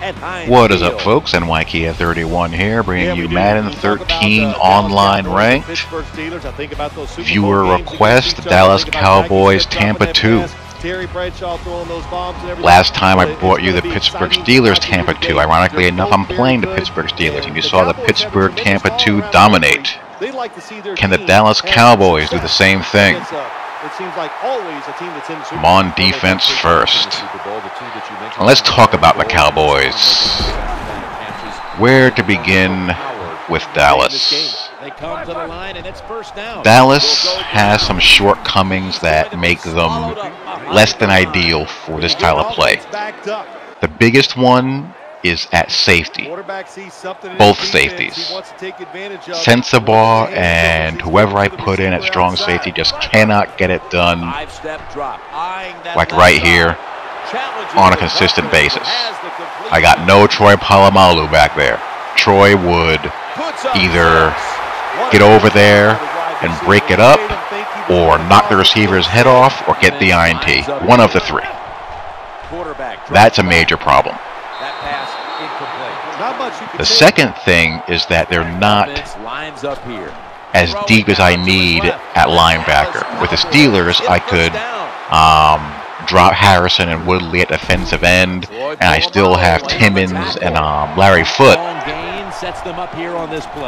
What is up, folks? NYKF31 here, bringing you Madden 13 online ranked. Viewer request, Dallas Cowboys, Tampa-2. Last time I brought you the Pittsburgh Steelers, Tampa-2. Ironically enough, I'm playing the Pittsburgh Steelers, and you saw the Pittsburgh Tampa-2 dominate. Can the Dallas Cowboys do the same thing? I'm on defense first. Now let's talk about the Cowboys. Where to begin with Dallas? Dallas has some shortcomings that make them less than ideal for this style of play. The biggest one is at safety. Both safeties. Sensabaugh and whoever I put in at strong safety just cannot get it done, like right here, on a consistent basis. I got no Troy Polamalu back there. Troy would either get over there and break it up, or knock the receiver's head off, or get the INT. One of the three. That's a major problem. The second thing is that they're not as deep as I need at linebacker. With the Steelers, I could drop Harrison and Woodley at defensive end, and I still have Timmons and Larry Foote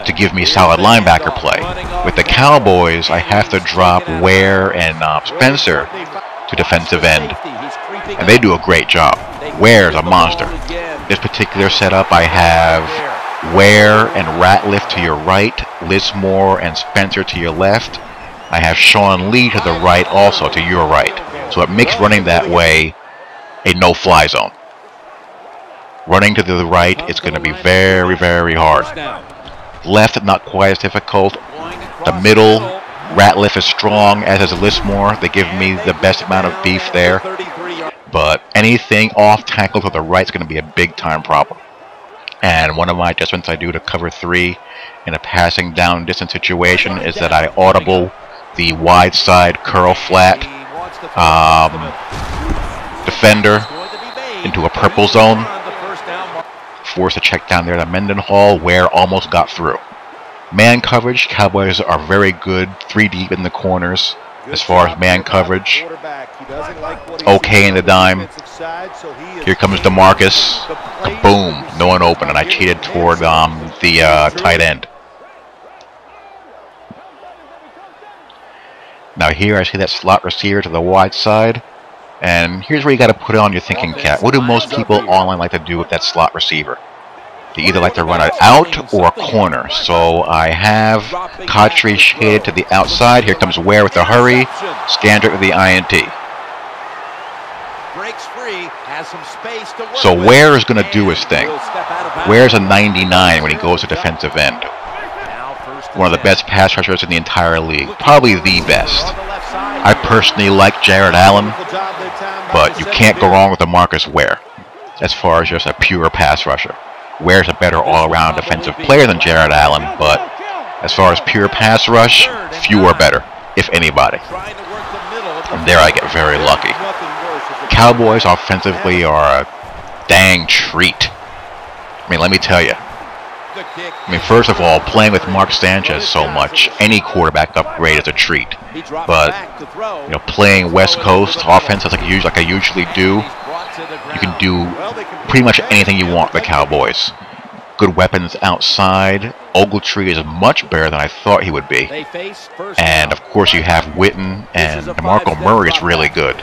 to give me solid linebacker play. With the Cowboys, I have to drop Ware and Spencer to defensive end, and they do a great job. Ware's a monster. This particular setup, I have Ware and Ratliff to your right, Lismore and Spencer to your left. I have Sean Lee to the right, also to your right. So it makes running that way a no-fly zone. Running to the right, it's going to be very, very hard. Left, not quite as difficult. The middle, Ratliff is strong, as is Lismore. They give me the best amount of beef there. But anything off tackle to the right is going to be a big-time problem. And one of my adjustments I do to cover 3 in a passing down distance situation is that I audible the wide side curl flat defender into a purple zone. Force a check down there to Mendenhall, where almost got through. Man coverage, Cowboys are very good, 3 deep in the corners as far as man coverage. Okay in the dime. Here comes DeMarcus. Kaboom! No one open, and I cheated toward the tight end. Now here I see that slot receiver to the wide side, and here's where you got to put it on your thinking cap. What do most people online like to do with that slot receiver? They either like to run it out or a corner. So I have Cottree shaded to the outside. Here comes Ware with a hurry. Scandrick with the INT. So Ware is going to do his thing. Ware's a 99 when he goes to defensive end. One of the best pass rushers in the entire league. Probably the best. I personally like Jared Allen, but you can't go wrong with DeMarcus Ware as far as just a pure pass rusher. Ware's a better all-around defensive player than Jared Allen, but as far as pure pass rush, few are better, if anybody. And there I get very lucky. Cowboys offensively are a dang treat. I mean, let me tell you. I mean, first of all, playing with Mark Sanchez so much, any quarterback upgrade is a treat. But, you know, playing West Coast offense like I usually do, you can do pretty much anything you want with the Cowboys. Good weapons outside. Ogletree is much better than I thought he would be. And, of course, you have Witten, and DeMarco Murray is really good.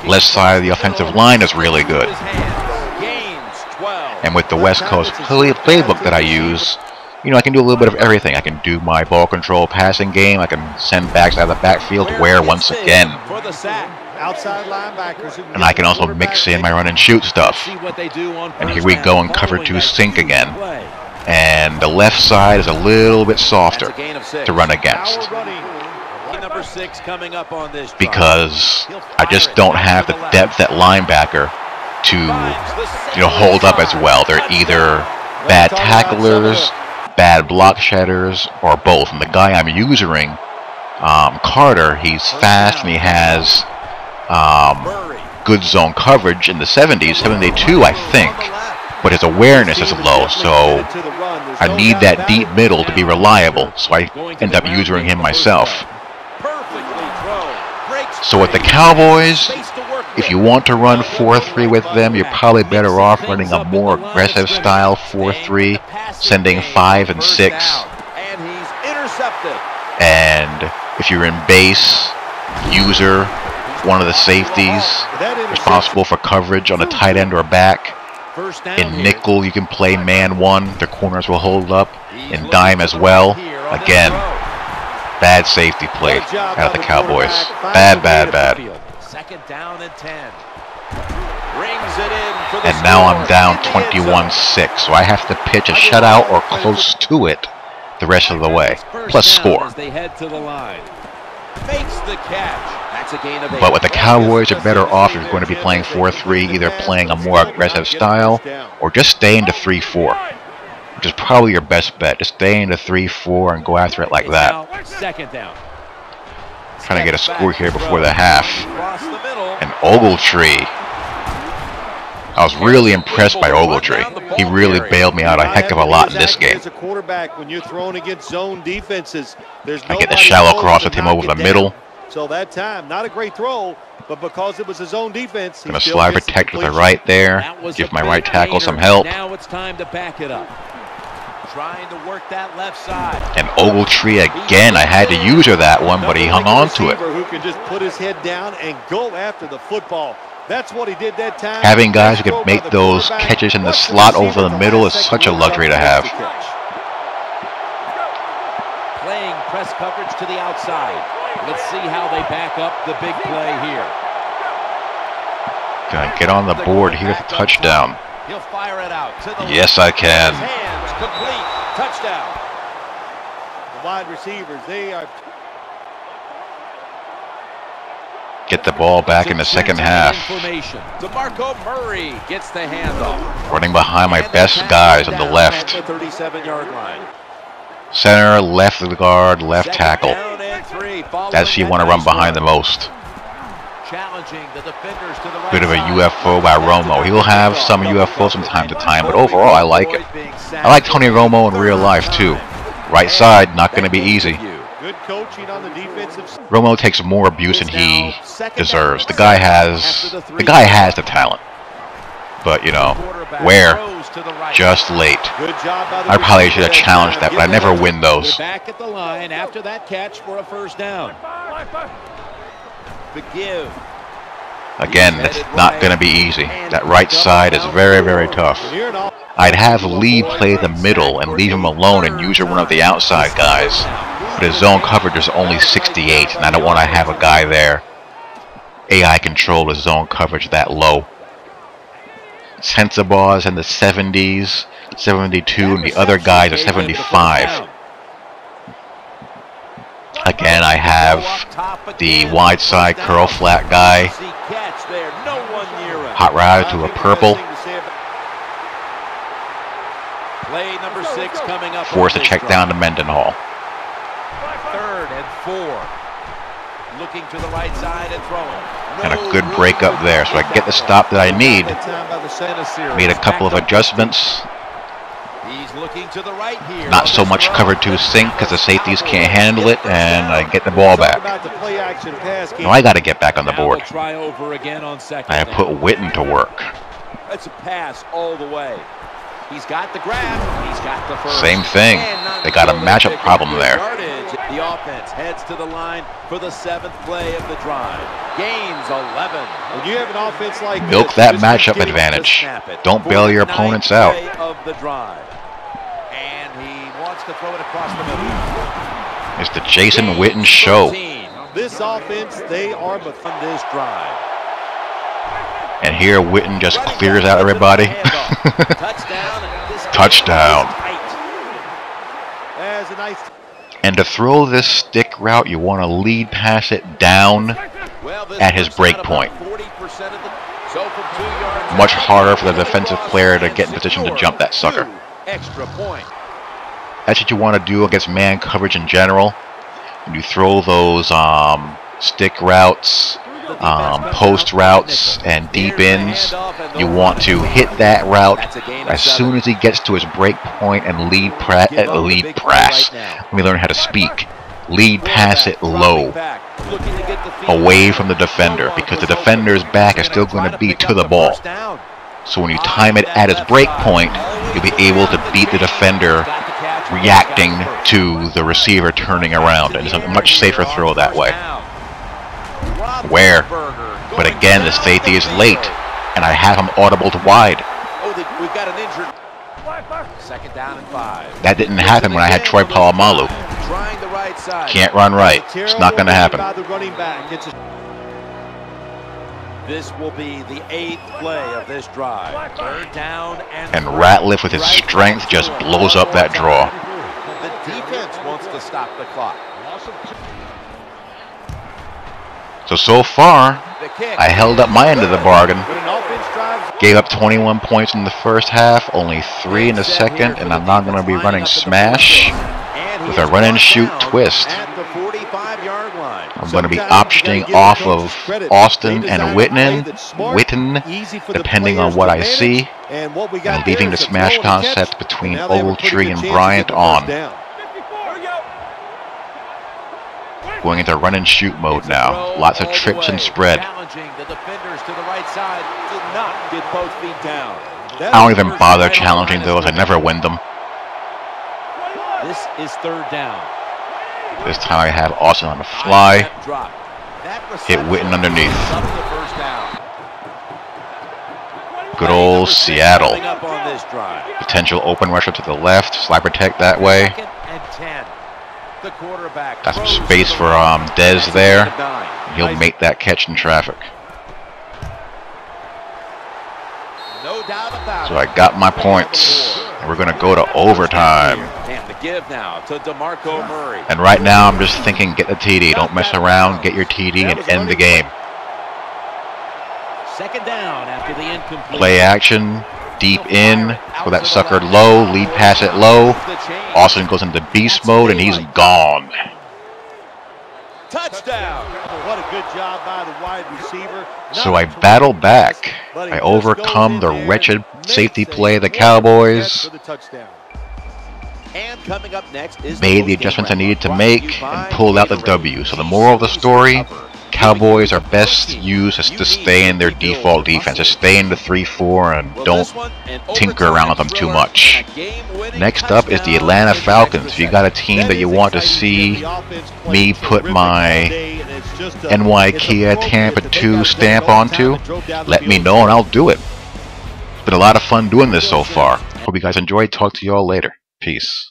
Left side of the offensive line is really good. And with the West Coast playbook that I use, you know, I can do a little bit of everything. I can do my ball control passing game. I can send backs out of the backfield where once again. And I can also mix in my run and shoot stuff. And here we go in cover 2 sink again. And the left side is a little bit softer to run against. Because I just don't have the depth at linebacker to, you know, hold up as well. They're either bad tacklers, bad block shedders, or both. And the guy I'm using, Carter, he's fast and he has good zone coverage in the 70s, 72 I think. but his awareness is low, so I need that deep middle to be reliable, so I end up using him myself. So with the Cowboys, if you want to run 4-3 with them, you're probably better off running a more aggressive style 4-3, sending 5 and 6. And if you're in base, user, one of the safeties, responsible for coverage on a tight end or back. In nickel, you can play man 1. The corners will hold up. In dime as well. Again, bad safety play out of the Cowboys. Bad, bad, bad. Second down and 10. And now I'm down 21-6, so I have to pitch a shutout or close to it the rest of the way, plus score. But with the Cowboys, you're better off if you're going to be playing 4-3, either playing a more aggressive style or just stay into 3-4, which is probably your best bet. Just stay into 3-4 and go after it like that. Trying to get a score here before the half. And Ogletree. I was really impressed by Ogletree. He really bailed me out a heck of a lot in this game. I get the shallow cross with him over the middle. So that time, not a great throw, but because it was his own defense, gonna slide protect with the right there. Give my right tackle some help. Now it's time to back it up. Trying to work that left side. And Ogletree again. I had to use her that one, but he hung on to it. Who can just put his head down and go after the football. That's what he did that time. Having guys who can make those catches in the slot over the middle is such a luxury to have. Playing press coverage to the outside. Let's see how they back up the big play here. Can I get on the board here with a touchdown? He'll fire it out to the yes, I can. Hands complete. Touchdown. The wide receivers, they are. Get the ball back in the second half. DeMarco Murray gets the handoff. Running behind my best guys on the left. 37-yard line. Center, left guard, left tackle. That's who you want to run behind the most. Bit of a UFO by Romo. He'll have some UFOs from time to time, but overall I like it. I like Tony Romo in real life too. Right side, not going to be easy. Good coaching on the defensive. Romo takes more abuse than he deserves. The guy has the talent. But you know, where? Just late. I probably should have challenged that, but I never win those. Back at the line after that catch for a first down. Again, that's not going to be easy. That right side is very, very tough. I'd have Lee play the middle and leave him alone and use one of the outside guys. But his zone coverage is only 68, and I don't want to have a guy there. AI control his zone coverage that low. Sensabaugh is in the 70s, 72, and the other guys are 75. Again, I have the wide side curl flat guy. Hot route to a purple. Forced to check down to Mendenhall. 3rd and 4. Looking to the right side and throwing. And a good break up there, so I get the stop that I need. Made a couple of adjustments. He's looking to the right here. Not so much cover 2 sink because the safeties can't handle it, and I get the ball back. Now I got to get back on the board. I put Witten to work. It's a pass all the way. He's got the grab. He's got the first. Same thing. They got a matchup problem there. The offense heads to the line for the 7th play of the drive. Gains 11. When you have an offense like milk that matchup advantage. Don't bail your opponents out. Of the drive. And he wants to throw it across the middle. It's the Jason Witten show. This offense, they are behind this drive. And here Witten just clears out everybody. Touchdown. And to throw this stick route, you want to lead pass it down at his break point. Much harder for the defensive player to get in position to jump that sucker. That's what you want to do against man coverage in general. When you throw those stick routes, post routes and deep ins. You want to hit that route as soon as he gets to his break point and lead pass. Let me learn how to speak. Lead pass it low, away from the defender, because the defender's back is still going to be to the ball. So when you time it at his break point, you'll be able to beat the defender reacting to the receiver turning around, and it's a much safer throw that way. Where? But again, the safety is late, and I have him audible to wide. We've got an injured. Second down and 5. That didn't happen when I had Troy Polamalu. Can't run right. It's not going to happen. This will be the 8th play of this drive. Third down and Ratliff with his strength just blows up that draw. The defense wants to stop the clock. So far, I held up my end of the bargain. Gave up 21 points in the first half, only 3 in the second, and I'm not going to be running smash with a run and shoot twist. I'm going to be optioning off of Austin and Witten, depending on what I see, and leaving the smash concept between Ogletree and Bryant on. Going into run and shoot mode now. Lots of trips and spread. I don't even bother challenging those. I never win them. This is third down. This time I have Austin on the fly. Hit Witten underneath. Good old Seattle. Potential open rusher to the left. Slide protect that way. Got some space for Dez there. He'll make that catch in traffic. So I got my points. And we're going to go to overtime. And right now I'm just thinking, get the TD. Don't mess around. Get your TD and end the game. Second down after the incomplete. Play action. Deep in. For that sucker low. Lead pass it low. Austin goes into beast mode and he's gone. Touchdown. What a good job by the wide receiver. So I battle back. I overcome the wretched safety play of the Cowboys. And coming up next is made the adjustments I needed to make and pulled out the W. So the moral of the story, Cowboys are best used to stay in their default defense. Just stay in the 3-4 and don't tinker around with them too much. Next up is the Atlanta Falcons. If you got a team that you want to see me put my NY Kia Tampa-2 stamp onto, let me know and I'll do it. It's been a lot of fun doing this so far. Hope you guys enjoyed. Talk to you all later. Peace.